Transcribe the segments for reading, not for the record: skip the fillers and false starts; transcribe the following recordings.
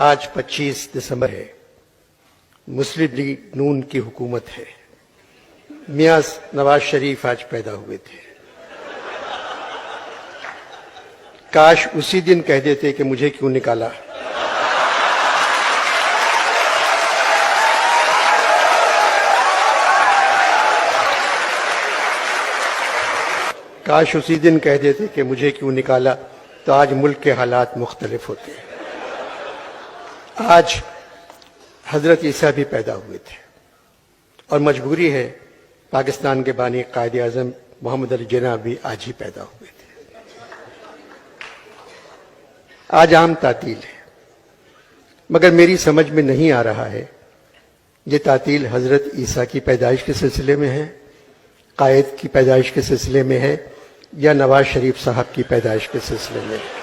آج 25 دسمبر ہے، مسلم لیگ نون کی حکومت ہے۔ میاں نواز شریف آج پیدا ہوئے تھے۔ کاش اسی دن کہہ دیتے کہ مجھے کیوں نکالا۔ کاش اسی دن کہہ دیتے کہ مجھے کیوں نکالا تو آج ملک کے حالات مختلف ہوتے۔ آج حضرت عیسیٰ بھی پیدا ہوئے تھے اور مجبوری ہے، پاکستان کے بانی قائد اعظم محمد علی جناح بھی آج ہی پیدا ہوئے تھے۔ آج عام تعطیل ہے، مگر میری سمجھ میں نہیں آ رہا ہے یہ تعطیل حضرت عیسیٰ کی پیدائش کے سلسلے میں ہے، قائد کی پیدائش کے سلسلے میں ہے، یا نواز شریف صاحب کی پیدائش کے سلسلے میں ہے۔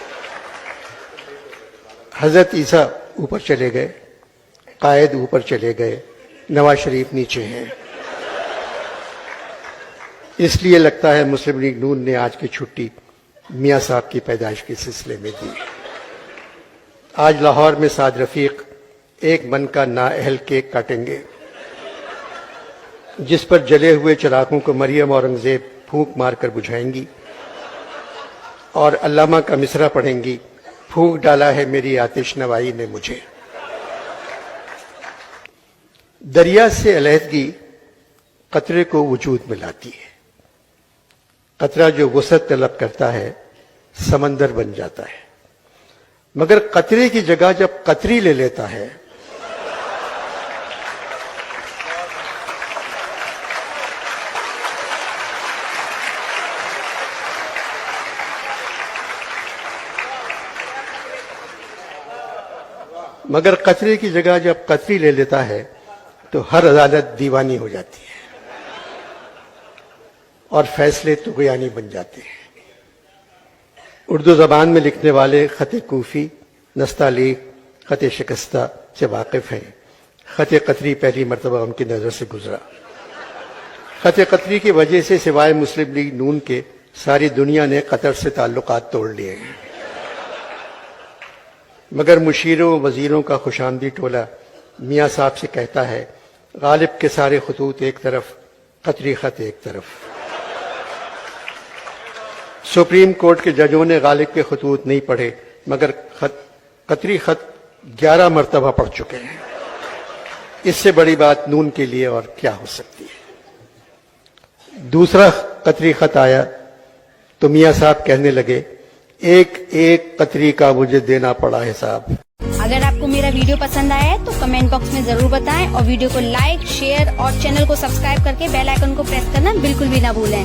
حضرت عیسیٰ اوپر چلے گئے، قائد اوپر چلے گئے، نواز شریف نیچے ہیں۔ اس لیے لگتا ہے مسلم لیگ نون نے آج کی چھٹی میاں صاحب کی پیدائش کے سلسلے میں دی۔ آج لاہور میں سعد رفیق ایک من کا نااہل کیک کاٹیں گے، جس پر جلے ہوئے چراغوں کو مریم اورنگزیب پھونک مار کر بجھائیں گی اور علامہ کا مصرع پڑھیں گی، پھونک ڈالا ہے میری آتش نوائی نے مجھے۔ دریا سے علیحدگی قطرے کو وجود میں لاتی ہے۔ قطرہ جو وسعت طلب کرتا ہے سمندر بن جاتا ہے، مگر قطرے کی جگہ جب قطری لے لیتا ہے مگر قطرے کی جگہ جب قطری لے لیتا ہے تو ہر عدالت دیوانی ہو جاتی ہے اور فیصلے طغیانی بن جاتے ہیں۔ اردو زبان میں لکھنے والے خط کوفی، نستعلیق، خط شکستہ سے واقف ہیں۔ خط قطری پہلی مرتبہ ان کی نظر سے گزرا۔ خط قطری کی وجہ سے سوائے مسلم لیگ نون کے ساری دنیا نے قطر سے تعلقات توڑ لیے ہیں، مگر مشیروں و وزیروں کا خوشامدی ٹولہ میاں صاحب سے کہتا ہے غالب کے سارے خطوط ایک طرف، قطری خط ایک طرف۔ سپریم کورٹ کے ججوں نے غالب کے خطوط نہیں پڑھے، مگر قطری خط 11 مرتبہ پڑھ چکے ہیں۔ اس سے بڑی بات نون کے لیے اور کیا ہو سکتی ہے۔ دوسرا قطری خط آیا تو میاں صاحب کہنے لگے ایک ایک قطری کا مجھے دینا پڑا حساب۔ اگر آپ کو میرا ویڈیو پسند آیا ہے تو کمنٹ باکس میں ضرور بتائیں اور ویڈیو کو لائک، شیئر اور چینل کو سبسکرائب کر کے بیل آئیکن کو پریس کرنا بالکل بھی نہ بھولیں۔